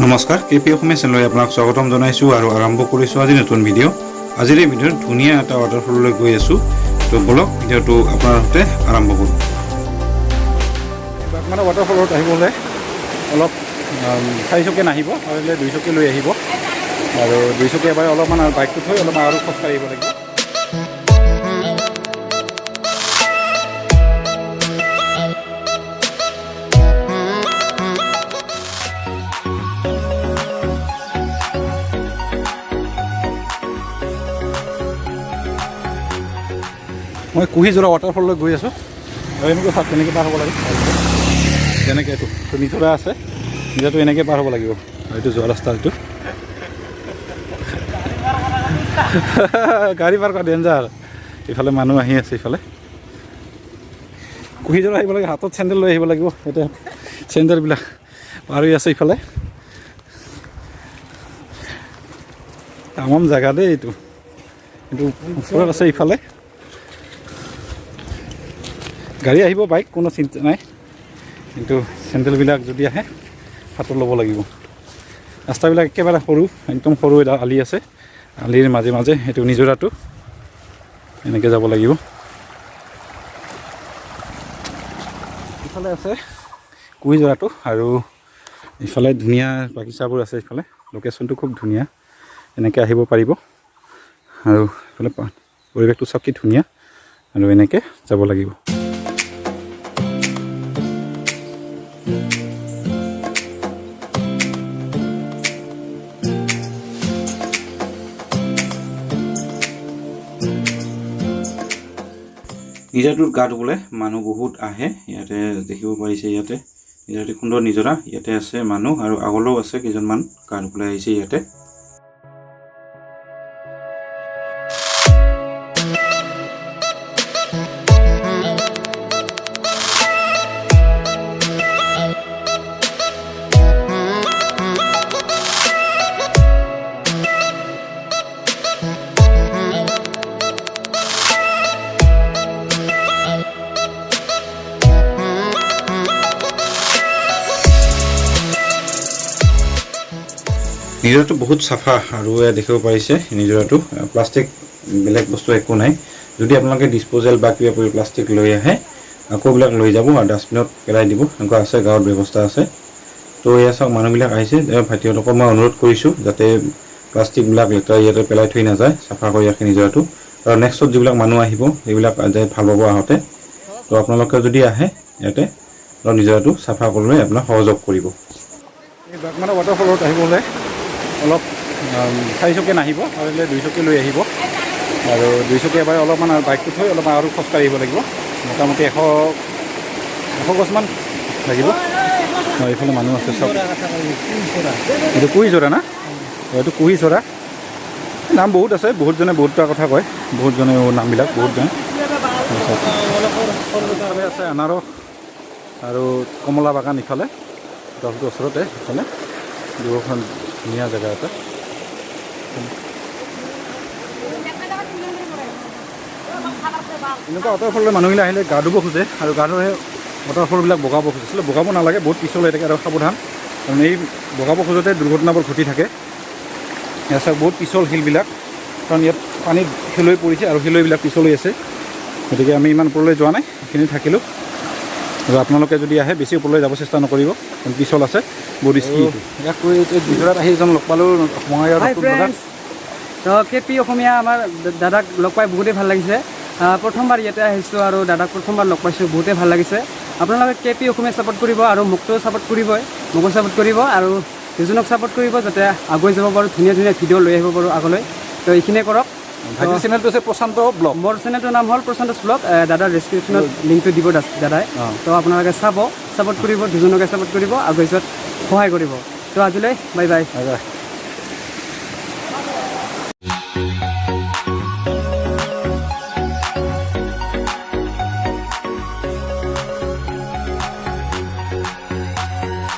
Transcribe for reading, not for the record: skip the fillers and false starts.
নমস্কাৰ কেপি অসমীয়া চেনেললৈ আপোনাক স্বাগতম জনাইছোঁ আৰু আৰম্ভ কৰিছোঁ আজি নতুন ভিডিঅ'। আজিৰ এই ভিডিঅ'ত ধুনীয়া এটা ৱাটাৰফললৈ গৈ আছোঁ। তো বলক ভিডিঅ'টো আপোনাৰ সৈতে আৰম্ভ কৰোঁ। মানে ৱাটাৰফলত আহিবলৈ অলপ 4 চকীয়া নাহিব, পাৰিলে 2 চকীয়া লৈ আহিব আৰু 2 চকীয়া এবাৰ অলপমান বাইকটো থৈ অলপমান আৰু খোজকাঢ়ি আহিব লাগিব। মই কুহিজোৰা ৱাটাৰফললৈ গৈ আছোঁ আৰু এনেকৈ চাওক কেনেকৈ পাৰ হ'ব লাগে। যেনেকৈ এইটো নিজৰা আছে, নিজৰাটো এনেকৈ পাৰ হ'ব লাগিব। এইটো যোৱা ৰাস্তা, এইটো গাড়ী পাৰ কৰা ডেঞ্জাৰ। ইফালে মানুহ আহি আছে, ইফালে কুহিজোৰা আহিব লাগে, হাতত চেণ্ডেল লৈ আহিব লাগিব। এতিয়া চেণ্ডেলবিলাক পাৰ হৈ আছে ইফালে। তামাম জেগা দেই এইটো, কিন্তু ওচৰত আছে ইফালে গাড়ী আহিব, বাইক, কোনো চিন্তা নাই, কিন্তু চেণ্ডেলবিলাক যদি আহে হাতত ল'ব লাগিব। ৰাস্তাবিলাক একেবাৰে সৰু, একদম সৰু এটা আলি আছে, আলিৰ মাজে মাজে এইটো নিজৰাটো এনেকৈ যাব লাগিব। ইফালে আছে কুহিজোৰাটো আৰু ইফালে ধুনীয়া বাগিচাবোৰ আছে। ইফালে লোকেশ্যনটো খুব ধুনীয়া, এনেকৈ আহিব পাৰিব আৰু ইফালে পৰিৱেশটো চাওক কি ধুনীয়া আৰু এনেকৈ যাব লাগিব। নিজৰাটোত গা ধুবলৈ মানুহ বহুত আহে, ইয়াতে দেখিব পাৰিছে। ইয়াতে নিজৰাটো সুন্দৰ নিজৰা, ইয়াতে আছে মানুহ আৰু আগলৈও আছে কেইজনমান গা ধুবলৈ আহিছে ইয়াতে। নিজৰাটো বহুত চাফা আৰু দেখিব পাৰিছে নিজৰাটো, প্লাষ্টিক বেলেগ বস্তু একো নাই। যদি আপোনালোকে ডিছপ'জেল বা কিবা প্লাষ্টিক লৈ আহে আকৌ এইবিলাক লৈ যাব আৰু ডাষ্টবিনত পেলাই দিব, এনেকুৱা আছে, গাঁৱত ব্যৱস্থা আছে। তো এয়া চাওক মানুহবিলাক আহিছে। ভাইটিহঁতকো মই অনুৰোধ কৰিছোঁ যাতে প্লাষ্টিকবিলাক লেতেৰা ইয়াতে পেলাই থৈ নাযায়, চাফা কৰি ৰাখে নিজৰাটো। আৰু নেক্সটত যিবিলাক মানুহ আহিব সেইবিলাক ভাল পাব আহোঁতে। তো আপোনালোকে যদি আহে ইয়াতে নিজৰাটো চাফা কৰিবলৈ আপোনাক সহযোগ কৰিব। মানে ৱাটাৰফলত আহিবলৈ অলপ 4 চকীয়া নাহিব, পাৰিলে 2 চকীয়া লৈ আহিব আৰু 2 চকীয়া এবাৰ অলপমান বাইকটো থৈ অলপমান আৰু খোজকাঢ়ি আহিব লাগিব। মোটামুটি 100 গছমান লাগিব। এইফালে মানুহ আছে চব। এইটো কুহিজোৰা না? এইটো কুহিজোৰা, নাম বহুত আছে, বহুতজনে বহুতটা কথা কয়, বহুতজনে নামবিলাক বহুতজনে আছে। আনাৰস আৰু কমলা বাগান ইফালে গছটোৰ ওচৰতে, ইফালে দুখন ধুনীয়া জেগা এটা। এনেকুৱা ৱাটাৰফললৈ মানুহবিলাক আহিলে গা ধুব খোজে আৰু গা ধুৱে ৱাটাৰফলবিলাক বগাব খুজিছিলে। বগাব নালাগে, বহুত পিছল হৈ থাকে আৰু সাৱধান, কাৰণ এই বগাব খোজোতে দুৰ্ঘটনাবোৰ ঘটি থাকে। ইয়াত চাওক বহুত পিছল শিলবিলাক, কাৰণ ইয়াত পানীত শিলৈ পৰিছে আৰু শিলৈবিলাক পিছল হৈ আছে। গতিকে আমি ইমান ওপৰলৈ যোৱা নাই, এইখিনি থাকিলোঁ। আৰু আপোনালোকে যদি আহে বেছি ওপৰলৈ যাব চেষ্টা নকৰিব, কাৰণ পিছল আছে, বহুত ৰিস্কি। ইয়াক কৈ গুজৰাট আহি এজন লগ পালোঁ, বঙাইগাঁও। তো কেপি অসমীয়া আমাৰ দাদাক লগ পাই বহুতেই ভাল লাগিছে। প্ৰথমবাৰ ইয়াতে আহিছোঁ আৰু দাদাক প্ৰথমবাৰ লগ পাইছোঁ, বহুতেই ভাল লাগিছে। আপোনালোকে কেপি অসমীয়া ছাপোৰ্ট কৰিব আৰু মোকতো ছাপোৰ্ট কৰিবই, মোকো ছাপোৰ্ট কৰিব আৰু দুজনক ছাপোৰ্ট কৰিব, যাতে আগুৱাই যাব পাৰোঁ, ধুনীয়া ধুনীয়া ভিডিঅ' লৈ আহিব পাৰোঁ আগলৈ। তো এইখিনিয়ে কৰক। ভাইটিৰ চেনেলটো হৈছে প্ৰশান্ত ব্লগ। মোৰ চেনেলটোৰ নাম হ'ল প্ৰশান্ত ব্লগ। দাদাৰ ডেছক্ৰিপশ্যনত লিংকটো দিব দাদাই। তো আপোনালোকে চাব, ছাপোৰ্ট কৰিব, দুজনকে ছাপোৰ্ট কৰিব, আগুৱাই যোৱাত সহায় কৰিব। তো আজিলৈ বাই বাই।